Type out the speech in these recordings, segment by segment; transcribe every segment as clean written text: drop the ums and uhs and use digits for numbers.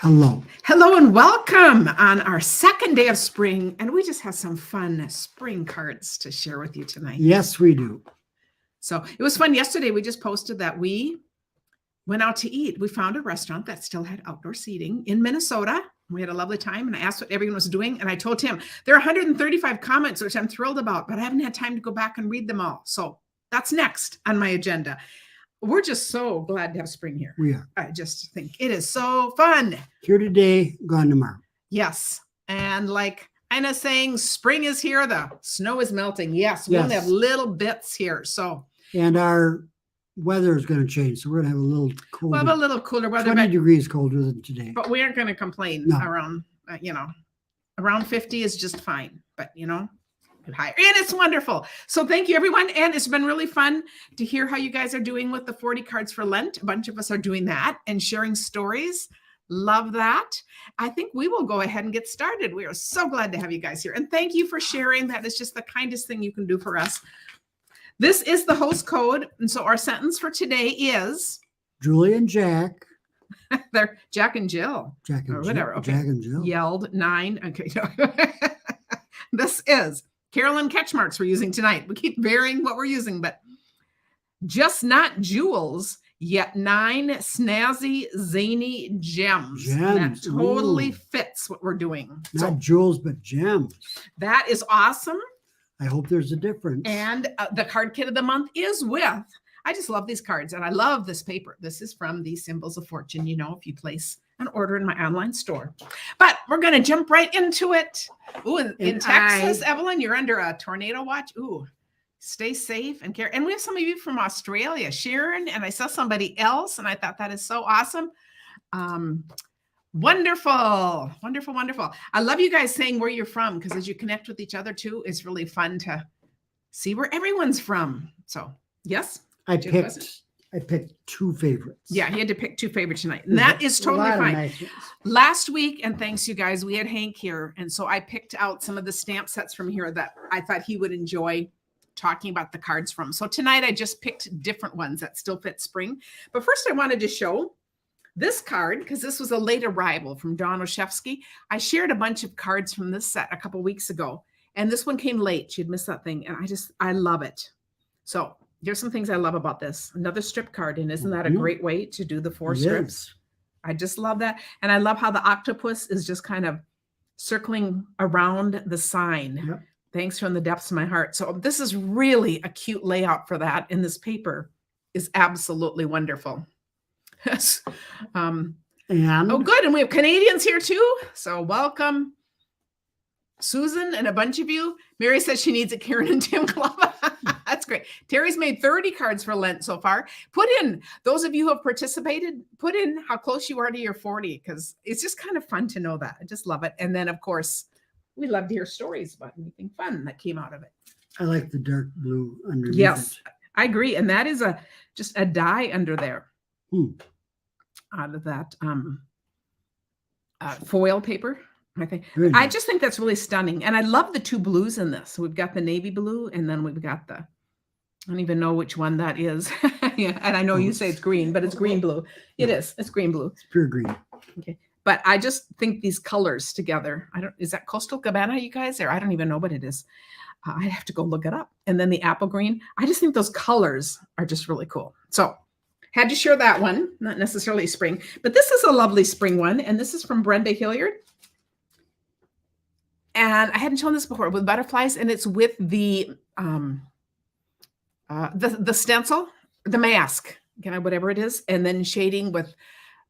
Hello. Hello and welcome on our second day of spring. And we just have some fun spring cards to share with you tonight. Yes, we do. So it was fun. Yesterday, we just posted that we went out to eat. We found a restaurant that still had outdoor seating in Minnesota. We had a lovely time, and I asked what everyone was doing. And I told Tim, there are 135 comments, which I'm thrilled about, but I haven't had time to go back and read them all. So that's next on my agenda. We're just so glad to have spring here. We are. I just think it is so fun. Here today, gone tomorrow. Yes. And like Ina saying, spring is here. The snow is melting. Yes. We only have little bits here. So. And our weather is going to change. So we're going to have a little colder. We'll have a little cooler weather. 20 degrees colder than today. But we aren't going to complain. No. Around, around 50 is just fine. But, higher. And it's wonderful. So thank you, everyone. And it's been really fun to hear how you guys are doing with the 40 cards for Lent. A bunch of us are doing that and sharing stories. Love that. I think we will go ahead and get started. We are so glad to have you guys here. And thank you for sharing. That is just the kindest thing you can do for us. This is the host code. And so our sentence for today is Julie and Jack. They're Jack and Jill. Jack and or whatever. Jill. Okay. Jack and Jill. Yelled 9. Okay. This is Carolyn Catchmarks we're using tonight. We keep varying what we're using, but just not jewels, yet 9 snazzy, zany gems. Gems. That totally Ooh. fits what we're doing. Not jewels, but gems. That is awesome. I hope there's a difference. And the card kit of the month is with, I just love these cards and I love this paper. This is from the Symbols of Fortune, if you place an order in my online store. But we're going to jump right into it. Ooh, in Texas, Evelyn, you're under a tornado watch. Ooh, stay safe and care. And we have some of you from Australia, Sharon, and I saw somebody else, and I thought that is so awesome. Wonderful, wonderful, wonderful. I love you guys saying where you're from, because as you connect with each other too, it's really fun to see where everyone's from. So, yes? I picked 2 favorites. Yeah, he had to pick 2 favorites tonight. And that is totally fine. Nice Last week, and thanks you guys, we had Hank here. And so I picked out some of the stamp sets from here that I thought he would enjoy talking about the cards from. So tonight I just picked different ones that still fit spring. But first I wanted to show this card, because this was a late arrival from Dawn Oshevsky. I shared a bunch of cards from this set a couple weeks ago. And this one came late. She had missed that thing. And I love it. So there's some things I love about this. Another strip card. And isn't that a great way to do the 4 strips? I just love that. And I love how the octopus is just kind of circling around the sign. Yep. Thanks from the depths of my heart. So this is really a cute layout for that. And this paper is absolutely wonderful. Yes. Oh, good. And we have Canadians here too. So welcome, Susan and a bunch of you. Mary says she needs a Karen and Tim Club. That's great. Terry's made 30 cards for Lent so far. Put in, those of you who have participated, put in how close you are to your 40, because it's just kind of fun to know that. I just love it. And then, of course, we love to hear stories about anything fun that came out of it. I like the dark blue underneath. Yes, I agree. And that is just a dye under there. Out of that foil paper. I just think that's really stunning. And I love the 2 blues in this. We've got the navy blue, and then we've got I don't even know which one that is. Yeah, and I know you say it's green, but it's green blue. It is. It's green blue. It's pure green. Okay. But I just think these colors together, is that Coastal Cabana, you guys? Or I don't even know what it is. I'd have to go look it up. And then the apple green. I just think those colors are just really cool. So had to share that one, not necessarily spring, but this is a lovely spring one. And this is from Brenda Hilliard. And I hadn't shown this before with butterflies, and it's with the stencil, the mask, whatever it is, and then shading with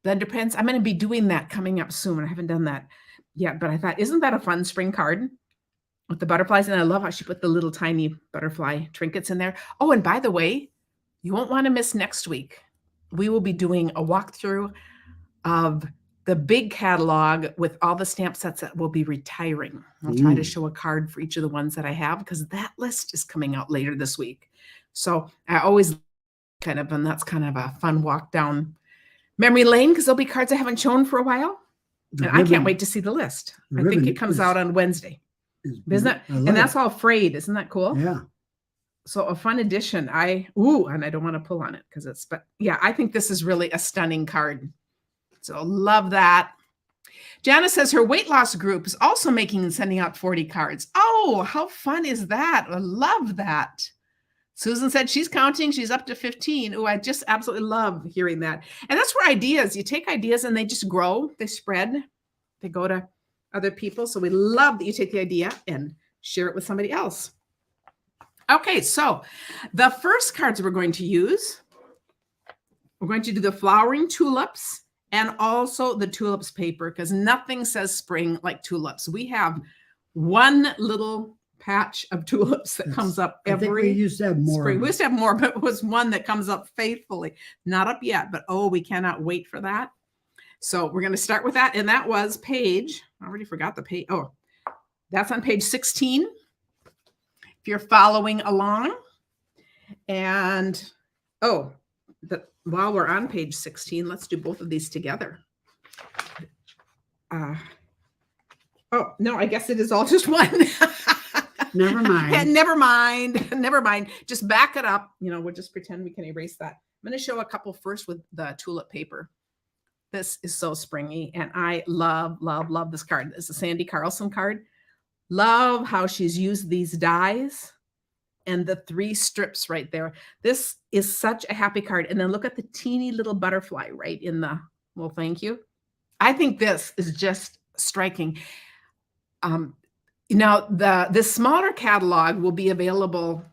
the underprints. I'm going to be doing that coming up soon. I haven't done that yet, but I thought, isn't that a fun spring card with the butterflies? And I love how she put the little tiny butterfly trinkets in there. Oh, and by the way, you won't want to miss next week. We will be doing a walkthrough of the big catalog with all the stamp sets that will be retiring. I'll try to show a card for each of the ones that I have, because that list is coming out later this week. So I always and that's kind of a fun walk down memory lane, because there'll be cards I haven't shown for a while. And I can't wait to see the list. I think it comes out on Wednesday. Isn't that? And that's all frayed. Isn't that cool? Yeah. So a fun addition. And I don't want to pull on it but yeah, I think this is really a stunning card. So love that. Janice says her weight loss group is also making and sending out 40 cards. Oh, how fun is that? I love that. Susan said she's counting. She's up to 15. Oh, I just absolutely love hearing that. And that's where ideas, you take ideas and they just grow, they spread, they go to other people. So we love that you take the idea and share it with somebody else. Okay, so the first cards we're going to use, we're going to do the flowering tulips and also the tulips paper, because nothing says spring like tulips. We have one little patch of tulips that comes up every I think we used to have more. spring. We used to have more, but it was one that comes up faithfully. Not up yet, but oh, we cannot wait for that. So we're going to start with that. And that was page, I already forgot the page. Oh, that's on page 16. If you're following along. And oh, while we're on page 16, let's do both of these together. Oh, no, I guess it is all just one. Never mind. Never mind. Never mind. Just back it up. You know, we'll just pretend we can erase that. I'm going to show a couple first with the tulip paper. This is so springy, and I love, love, love this card. It's a Sandy Carlson card. Love how she's used these dies and the 3 strips right there. This is such a happy card. And then look at the teeny little butterfly right in the, well, thank you. I think this is just striking. Now, this smaller catalog will be available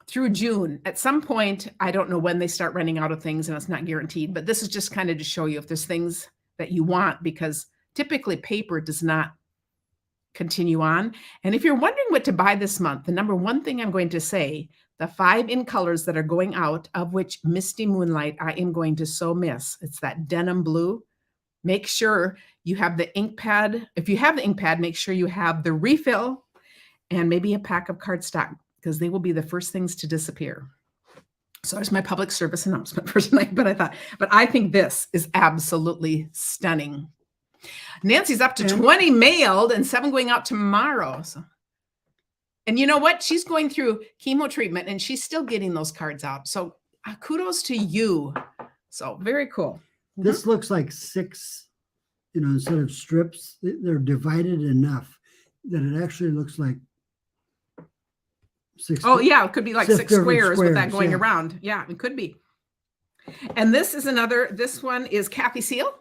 through June. At some point, I don't know when they start running out of things, and it's not guaranteed, but this is just kind of to show you if there's things that you want, because typically paper does not continue on. And if you're wondering what to buy this month, the number one thing I'm going to say, the 5 in colors that are going out, of which Misty Moonlight I am going to so miss. It's that denim blue. Make sure you have the ink pad. If you have the ink pad, make sure you have the refill and maybe a pack of cardstock, because they will be the first things to disappear. So there's my public service announcement for tonight, but I think this is absolutely stunning. Nancy's up to 20 mailed and 7 going out tomorrow. So, and you know what? She's going through chemo treatment and she's still getting those cards out. So kudos to you. So very cool. This looks like 6, instead of strips, they're divided enough that it actually looks like 6. Oh, yeah. It could be like 6 squares with that going yeah. around. Yeah, it could be. And this is this one is Kathy Seal,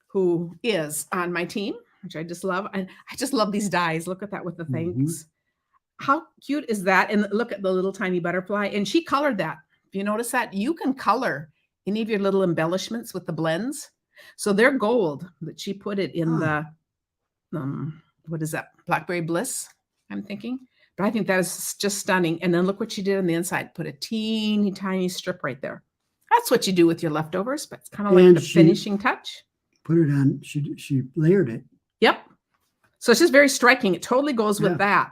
who is on my team, which I just love. And I just love these dies. Look at that with the thanks. Mm-hmm. How cute is that? And look at the little tiny butterfly. And she colored that. If you notice that, you can color any of your little embellishments with the blends. So they're gold, but she put it in the, what is that? Blackberry Bliss, I'm thinking. But I think that is just stunning. And then look what she did on the inside. Put a teeny tiny strip right there. That's what you do with your leftovers, but it's kind of like the finishing touch. Put it on, she layered it. Yep. So it's just very striking. It totally goes with that.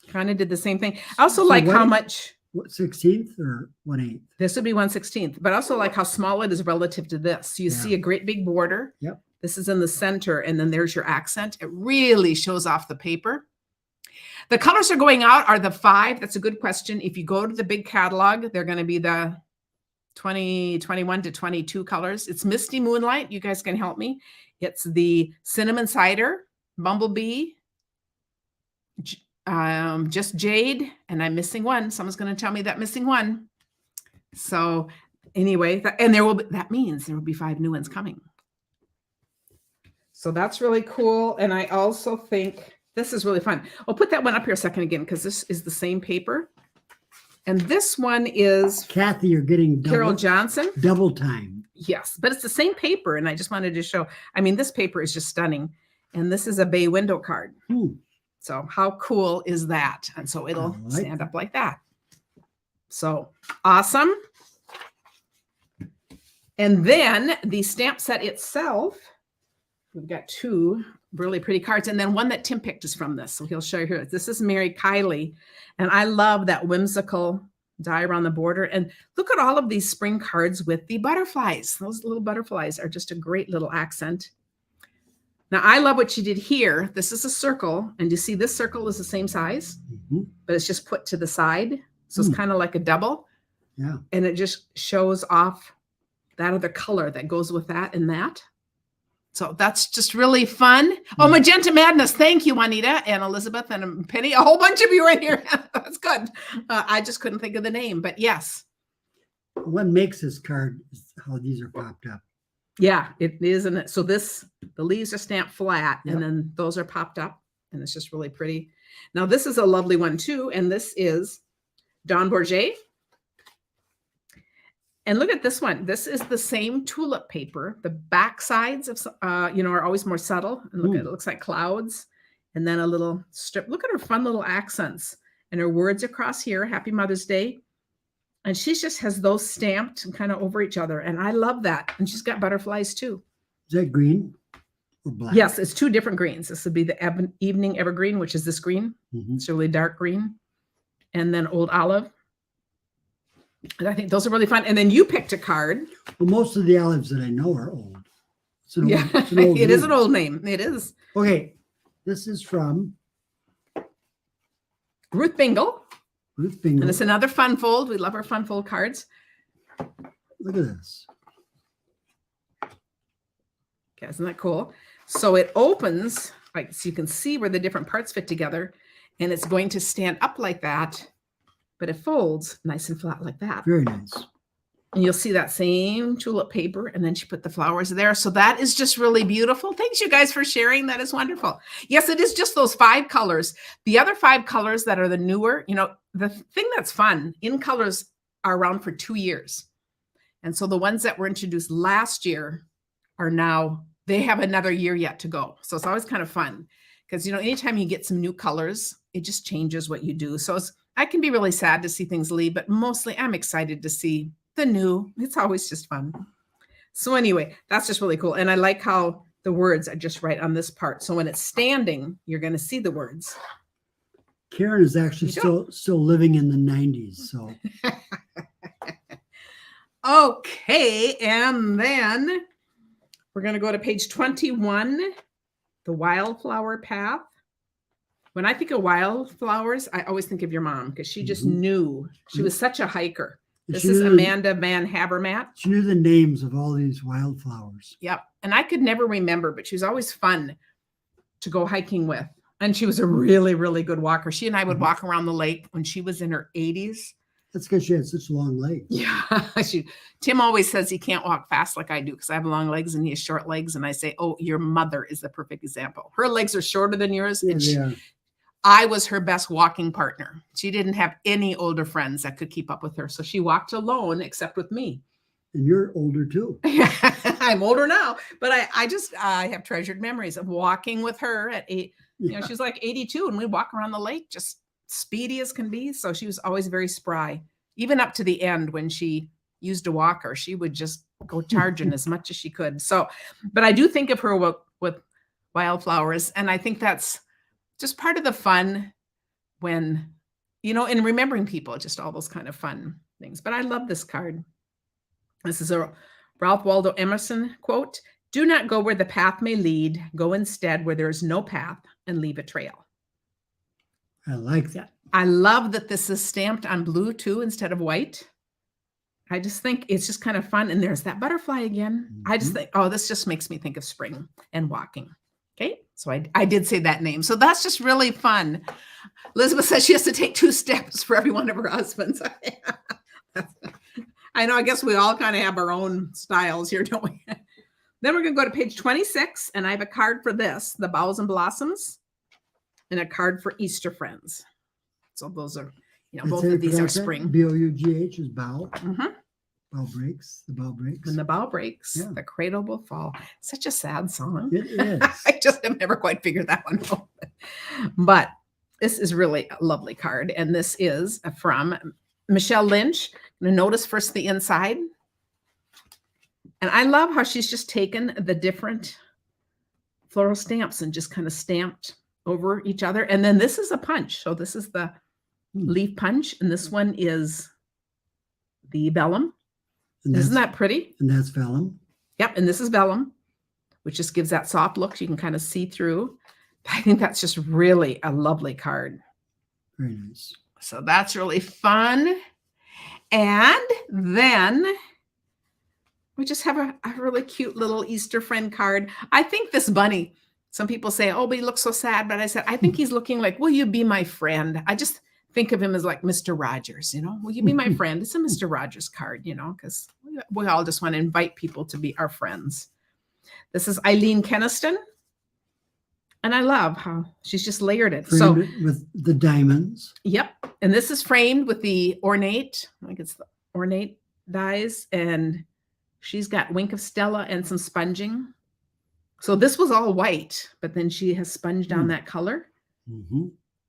Kind of did the same thing. I also like how much. What, 16th or 1/8? This would be 1/16, but also like how small it is relative to this. So you see a great big border. Yep. This is in the center, and then there's your accent. It really shows off the paper. The colors are going out are the 5. That's a good question. If you go to the big catalog, they're going to be the 20, 21 to 22 colors. It's Misty Moonlight. You guys can help me. It's the Cinnamon Cider, Bumblebee, just Jade, and I'm missing one. Someone's going to tell me that missing one. So anyway, and that means there will be 5 new ones coming. So that's really cool. And I also think this is really fun. I'll put that one up here a second again, because this is the same paper. And this one is Kathy, you're getting Carol Johnson. Double time. Yes, but it's the same paper. And I just wanted to show, this paper is just stunning. And this is a bay window card. So how cool is that? And so it'll stand up like that. So awesome. And then the stamp set itself, we've got 2 really pretty cards. And then one that Tim picked is from this. So he'll show you here. This is Mary Kiley. And I love that whimsical die around the border. And look at all of these spring cards with the butterflies. Those little butterflies are just a great little accent. Now, I love what she did here. This is a circle. And you see this circle is the same size, but it's just put to the side. So it's kind of like a double. Yeah. And it just shows off that other color that goes with that and that. So that's just really fun. Oh, Magenta Madness. Thank you, Juanita and Elizabeth and Penny. A whole bunch of you are in here. That's good. I just couldn't think of the name, but yes. What makes this card is how these are popped up. Yeah, it is. And so the leaves are stamped flat, Yep. and then those are popped up, and it's just really pretty. Now, this is a lovely one too, and this is Don Bourget. And look at this one. This is the same tulip paper. The back sides of, are always more subtle. And look at it, looks like clouds. And then a little strip. Look at her fun little accents and her words across here. Happy Mother's Day. And she just has those stamped and kind of over each other. And I love that. And she's got butterflies too. Is that green or black? Yes, it's two different greens. This would be the evening evergreen, which is this green. It's really dark green. And then old olive. And I think those are really fun. And then you picked a card. Well, most of the olives that I know are old. It's an old, it's an old it is name. an old name. It is. Okay, this is from Ruth Bingle. Ruth Bingle. And it's another fun fold. We love our fun fold cards. Look at this. Okay, isn't that cool? So it opens, like, so you can see where the different parts fit together, and it's going to stand up like that, but it folds nice and flat like that. Very nice. And you'll see that same tulip paper, and then she put the flowers there. So that is just really beautiful. Thanks, you guys, for sharing. That is wonderful. Yes, it is just those 5 colors. The other 5 colors that are the newer, the thing that's fun, in colors are around for 2 years. And so the ones that were introduced last year are now, they have another year yet to go. So it's always kind of fun because, anytime you get some new colors, it just changes what you do. So I can be really sad to see things leave, but mostly I'm excited to see the new. It's always just fun. So anyway, that's just really cool. And I like how the words are just right on this part. So when it's standing, you're going to see the words. Karen is actually still living in the 90s. So okay, and then we're going to go to page 21, the Wildflower Path. When I think of wildflowers, I always think of your mom because she just knew. She was such a hiker. This is Amanda Van Habermat. She knew the names of all these wildflowers. Yep. And I could never remember, but she was always fun to go hiking with. And she was a really, really good walker. She and I would walk around the lake when she was in her 80s. That's because she had such long legs. Yeah. Tim always says he can't walk fast like I do because I have long legs and he has short legs. And I say, oh, your mother is the perfect example. Her legs are shorter than yours. Yeah, and I was her best walking partner. She didn't have any older friends that could keep up with her. So she walked alone except with me. And you're older too. I'm older now, but I have treasured memories of walking with her at 8. She's like 82 and we'd walk around the lake just speedy as can be. So she was always very spry, even up to the end when she used a walker, she would just go charging as much as she could. So, but I do think of her with wildflowers. And I think that's just part of the fun when, in remembering people, just all those kind of fun things. But I love this card. This is a Ralph Waldo Emerson quote. Do not go where the path may lead. Go instead where there is no path and leave a trail. I like that. I love that this is stamped on blue too instead of white. I just think it's just kind of fun. And there's that butterfly again. I just think, oh, this just makes me think of spring and walking. Okay, so I did say that name. So that's just really fun. Elizabeth says she has to take 2 steps for every one of her husbands. I know, I guess we all kind of have our own styles here, don't we? Then we're going to go to page 26, and I have a card for this, the Boughs and Blossoms, and a card for Easter Friends. So those are, both of these are spring. B-O-U-G-H is bough. Bough breaks. The bough breaks. When the bough breaks, the cradle will fall. Such a sad song. It is. I just have never quite figured that one out. But this is really a lovely card. And this is from Michelle Lynch. I'm going to notice first the inside. And I love how she's just taken the different floral stamps and just kind of stamped over each other. And then this is a punch. So this is the leaf punch. And this one is the vellum. Isn't that pretty? And that's vellum. Yep. And this is vellum, which just gives that soft look. You can kind of see through. I think that's just really a lovely card. Very nice. So that's really fun. And then we just have a really cute little Easter friend card. I think this bunny, some people say, oh, but he looks so sad. But I said, I think he's looking like, will you be my friend? I just think of him as like Mr. Rogers, will you be my friend? It's a Mr. Rogers card, because we all just want to invite people to be our friends. This is Eileen Keniston. And I love how she's just layered it. Framed it with the diamonds. Yep. And this is framed with the ornate, I think it's the ornate dies. And she's got Wink of Stella and some sponging. So this was all white, but then she has sponged on that color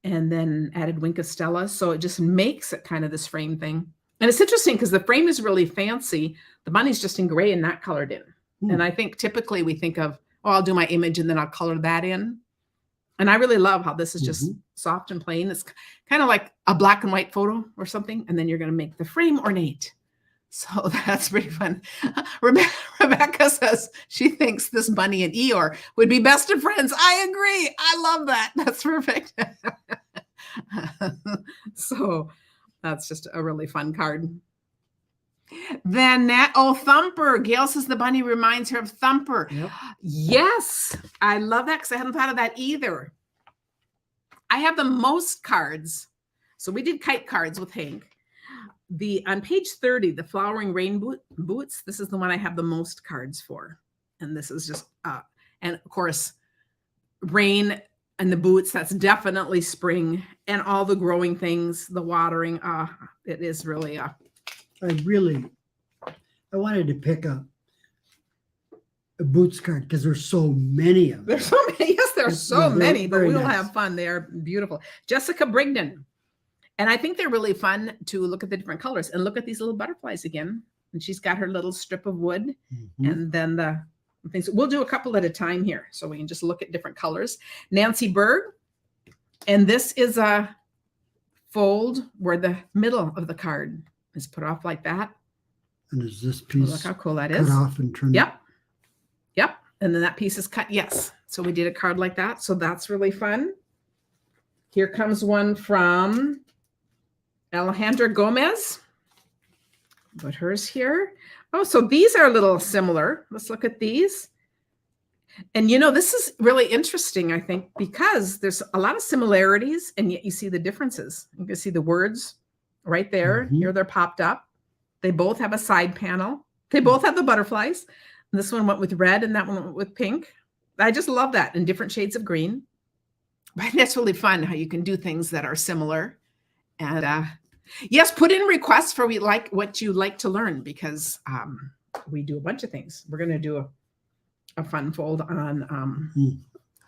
and then added Wink of Stella. So it just makes it kind of this frame thing. And it's interesting because the frame is really fancy. The bunny's just in gray and not colored in. And I think typically we think of, oh, I'll do my image and then I'll color that in. And I really love how this is just soft and plain. It's kind of like a black and white photo or something. And then you're going to make the frame ornate. So that's pretty fun. Rebecca says she thinks this bunny and Eeyore would be best of friends. I agree. I love that. That's perfect. So that's just a really fun card. Then Thumper. Gail says the bunny reminds her of Thumper. Yep. Yes, I love that because I hadn't thought of that either. I have the most cards. So we did kite cards with Hank. On page 30, the flowering rain boots. This is the one I have the most cards for. And this is just, and of course, rain and the boots, that's definitely spring. And all the growing things, the watering, it is really I wanted to pick a boots card because there's so many of them. There's so many. Yes, there's so many, but we'll have fun. They are beautiful. Jessica Brigden. And I think they're really fun to look at the different colors and look at these little butterflies again. And she's got her little strip of wood and then the things. We'll do a couple at a time here so we can just look at different colors. Nancy Berg. And this is a fold where the middle of the card is put off like that. And is this piece look how cool that is. Cut off and trimmed? Yep. Yep. And then that piece is cut. Yes. So we did a card like that. So that's really fun. Here comes one from Alejandra Gomez. Put hers here. Oh, so these are a little similar. Let's look at these. And this is really interesting, I think, because there's a lot of similarities and yet you see the differences. You can see the words right there. Here they're popped up. They both have a side panel. They both have the butterflies. And this one went with red and that one went with pink. I just love that in different shades of green. But that's really fun how you can do things that are similar. And yes, put in requests for what you like to learn because we do a bunch of things. We're going to do a fun fold on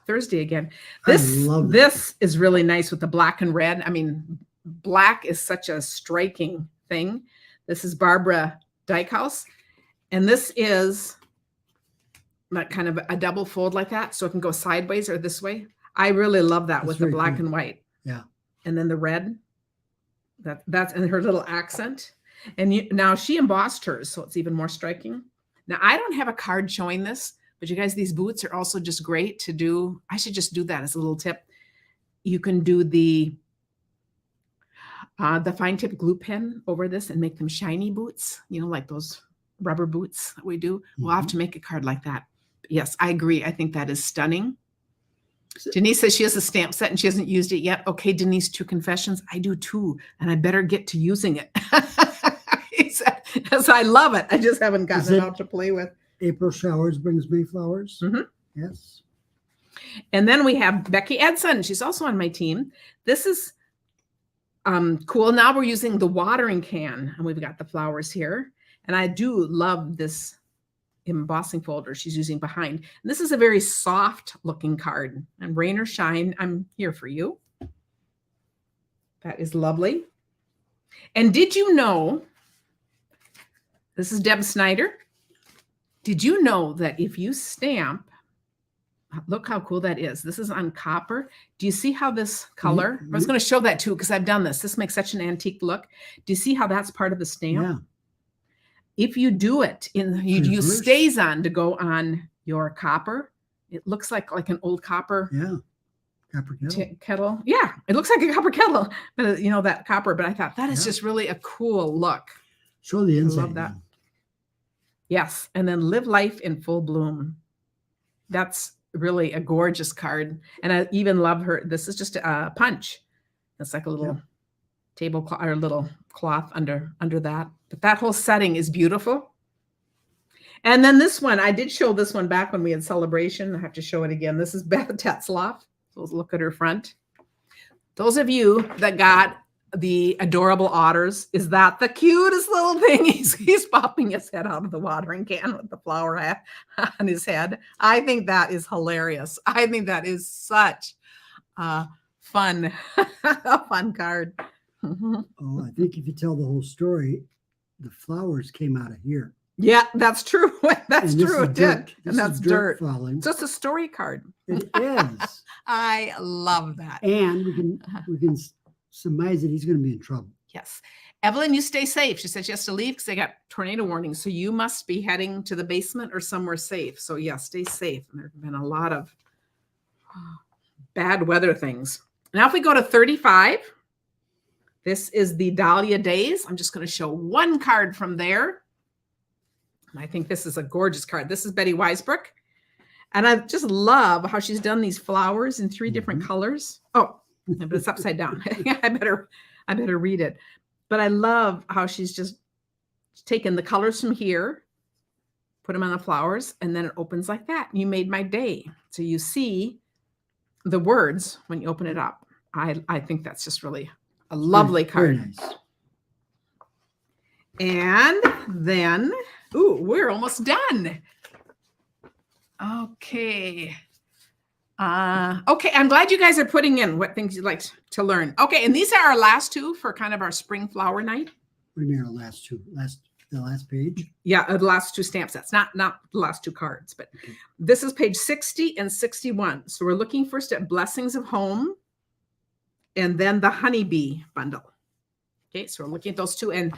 Thursday again. This is really nice with the black and red. I mean, black is such a striking thing. This is Barbara Dykehouse. And this is like kind of a double fold like that. So it can go sideways or this way. I really love that with the black and white. Yeah. And then the red. That's in her little accent. And now she embossed hers, so it's even more striking. Now, I don't have a card showing this, but you guys, these boots are also just great to do. I should just do that as a little tip. You can do the fine tip glue pen over this and make them shiny boots, like those rubber boots that we do. We'll have to make a card like that. But yes, I agree. I think that is stunning. Denise says she has a stamp set and she hasn't used it yet. Okay, Denise, 2 confessions. I do too, and I better get to using it. Because I love it. I just haven't gotten it out to play with. April showers brings May flowers. Yes. And then we have Becky Edson. She's also on my team. This is cool. Now we're using the watering can, and we've got the flowers here. And I do love this embossing folder she's using behind. And this is a very soft looking card. And rain or shine, I'm here for you. That is lovely. And did you know, this is Deb Snyder. Did you know that if you stamp, look how cool that is. This is on copper. Do you see how this color, I was going to show that too, because I've done this. This makes such an antique look. Do you see how that's part of the stamp? Yeah. If you do it you use stays on to go on your copper, it looks like an old copper. Yeah. Copper kettle. Yeah. It looks like a copper kettle, that copper, but I thought that is just really a cool look. Show the inside. I love that. Yes. And then live life in full bloom. That's really a gorgeous card. And I even love her. This is just a punch. It's like a little tablecloth or a little cloth under that. But that whole setting is beautiful. And then this one, I did show this one back when we had celebration. I have to show it again. This is Beth Tetzloff. So let's look at her front. Those of you that got the adorable otters, is that the cutest little thing? He's popping his head out of the watering can with the flower hat on his head. I think that is hilarious. I think that is such a fun card. Oh, I think if you tell the whole story, the flowers came out of here. Yeah, that's true. That's And this true. is It dirt. did. This And that's is dirt. falling. So it's a story card. It is. I love that. And we can surmise that he's going to be in trouble. Yes. Evelyn, you stay safe. She said she has to leave because they got tornado warnings. So you must be heading to the basement or somewhere safe. So yeah, stay safe. And there have been a lot of bad weather things. Now if we go to 35, this is the Dahlia Days. I'm just going to show one card from there. I think this is a gorgeous card. This is Betty Weisbrook. And I just love how she's done these flowers in 3 different colors. Oh, but it's upside down. I better read it. But I love how she's just taken the colors from here, put them on the flowers, and then it opens like that. You made my day. So you see the words when you open it up. I think that's just really a lovely card. Very nice. And then, ooh, we're almost done. Okay. Okay, I'm glad you guys are putting in what things you'd like to learn. Okay, and these are our last 2 for kind of our spring flower night. What do you mean our last 2? The last page? Yeah, the last 2 stamp sets, not the last 2 cards, but this is page 60 and 61. So we're looking first at Blessings of Home and then the Honeybee bundle. Okay, so we're looking at those 2, and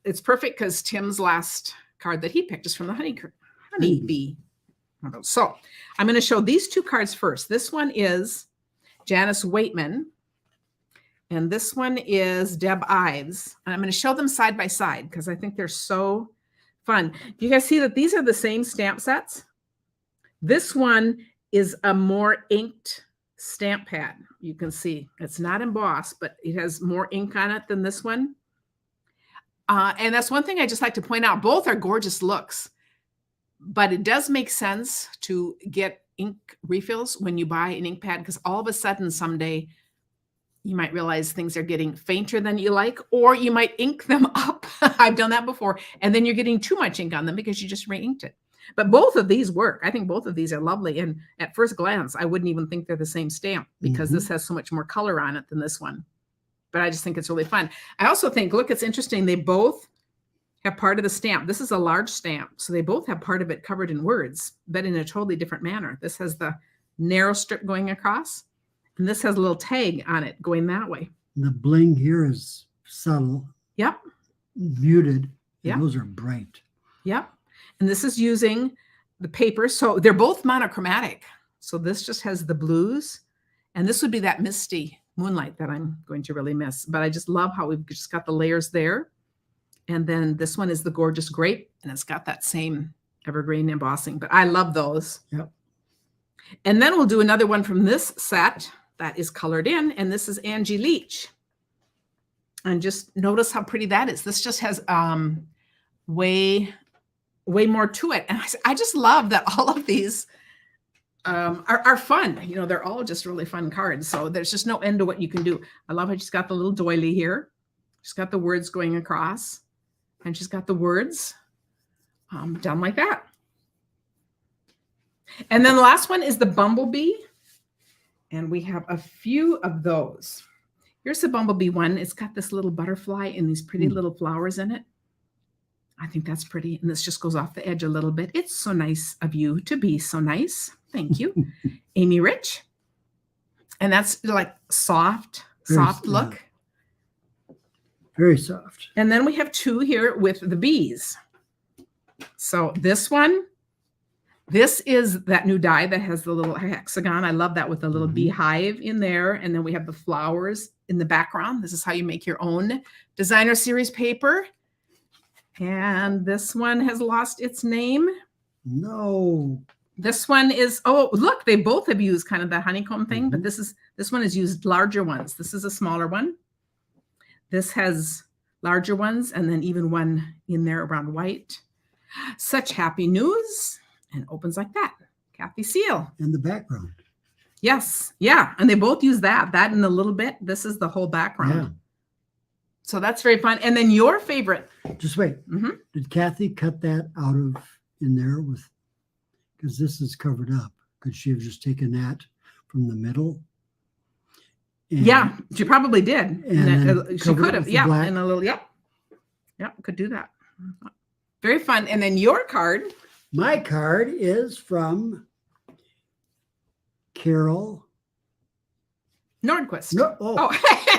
it's perfect because Tim's last card that he picked is from the Honeybee. So I'm going to show these 2 cards first. This one is Janice Waitman, and this one is Deb Ives. And I'm going to show them side by side because I think they're so fun. Do you guys see that these are the same stamp sets? This one is a more inked stamp pad. You can see it's not embossed, but it has more ink on it than this one. And that's one thing I just like to point out. Both are gorgeous looks, but it does make sense to get ink refills when you buy an ink pad, because all of a sudden someday you might realize things are getting fainter than you like, or you might ink them up. I've done that before. And then you're getting too much ink on them because you just re-inked it. But both of these work. I think both of these are lovely. And at first glance, I wouldn't even think they're the same stamp because this has so much more color on it than this one. But I just think it's really fun. I also think, look, it's interesting. They both have part of the stamp. This is a large stamp. So they both have part of it covered in words, but in a totally different manner. This has the narrow strip going across, and this has a little tag on it going that way. The bling here is subtle. Yep. Muted. Yep. Those are bright. Yep. And this is using the paper. So they're both monochromatic. So this just has the blues, and this would be that misty moonlight that I'm going to really miss. But I just love how we've just got the layers there. And then this one is the gorgeous grape, and it's got that same evergreen embossing. But I love those. Yep. And then we'll do another one from this set that is colored in, and this is Angie Leach. And just notice how pretty that is. This just has way more to it. And I just love that all of these are fun. You know, they're all just really fun cards. So there's just no end to what you can do. I love how she's got the little doily here. She's got the words going across, and she's got the words done like that. And then the last one is the bumblebee. And we have a few of those. Here's the bumblebee one. It's got this little butterfly and these pretty little flowers in it. I think that's pretty. And this just goes off the edge a little bit. It's so nice of you to be so nice. Thank you. Amy Rich. And that's like soft look. Very soft. And then we have 2 here with the bees. So this one, this is that new die that has the little hexagon. I love that with the little beehive in there. And then we have the flowers in the background. This is how you make your own designer series paper. And this one has lost its name. No. This one is, oh, look, they both have used kind of the honeycomb thing, but this one has used larger ones. This is a smaller one. This has larger ones, and then even one in there around white. Such happy news. And opens like that. Kathy Seal. In the background. Yes. Yeah. And they both use that in a little bit. This is the whole background. Yeah. So that's very fun. And then your favorite. Just wait. Did Kathy cut that out of in there with, because this is covered up. Could she have just taken that from the middle? And, yeah, she probably did. And she could have. Yeah. Black. And a little, yep. Yep. Could do that. Very fun. And then your card. My card is from Carol Nordquist. No, oh.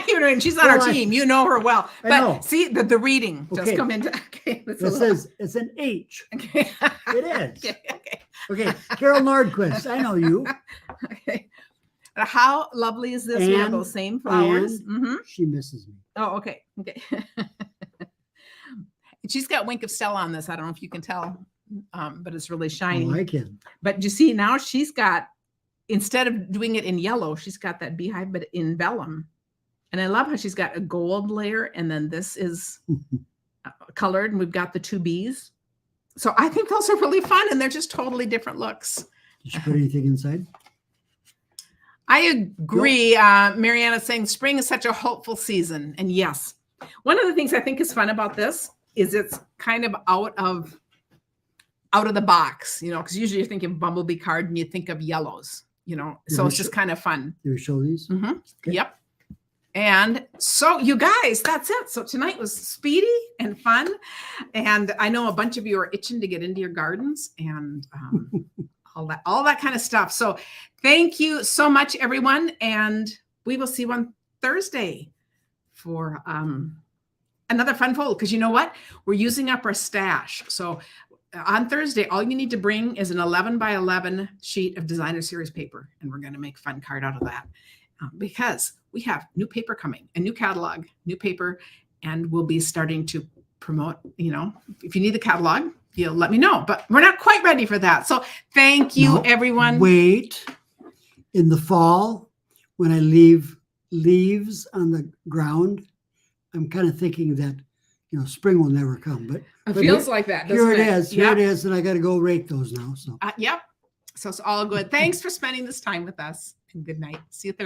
You know, she's on our team. You know her well. I But know. see, the reading just Okay. come into. Okay, It says it's an H. Okay. It is. Okay. Okay, Carol Nordquist. I know you. Okay. How lovely is this? We have And- those same flowers. She misses me. Oh, okay. Okay. She's got Wink of Stella on this. I don't know if you can tell, but it's really shiny. Oh, I can. But you see, now she's got, instead of doing it in yellow, she's got that beehive, but in vellum. And I love how she's got a gold layer, and then this is colored, and we've got the 2 bees. So I think those are really fun, and they're just totally different looks. Did you put anything inside? I agree. Mariana's saying spring is such a hopeful season. And yes, one of the things I think is fun about this is it's kind of out of the box, you know, because usually you're thinking bumblebee card and you think of yellows, you know, so it's just kind of fun. Do we show these? Okay. Yep. And so you guys, that's it. So tonight was speedy and fun. And I know a bunch of you are itching to get into your gardens and all that kind of stuff. So thank you so much, everyone. And we will see you on Thursday for another fun fold. Because you know what? We're using up our stash. So on Thursday, all you need to bring is an 11 by 11 sheet of designer series paper. And we're going to make a fun card out of that because we have new paper coming, a new catalog, new paper, and we'll be starting to promote, you know, if you need the catalog, you'll let me know, but we're not quite ready for that. So thank you, No, everyone. Wait. In the fall, when I leave leaves on the ground, I'm kind of thinking that, you know, spring will never come, but It feels like that. here doesn't it is. Here Yep. it is. And I got to go rake those now. So. Yep. So it's all good. Thanks for spending this time with us, and good night. See you Thursday.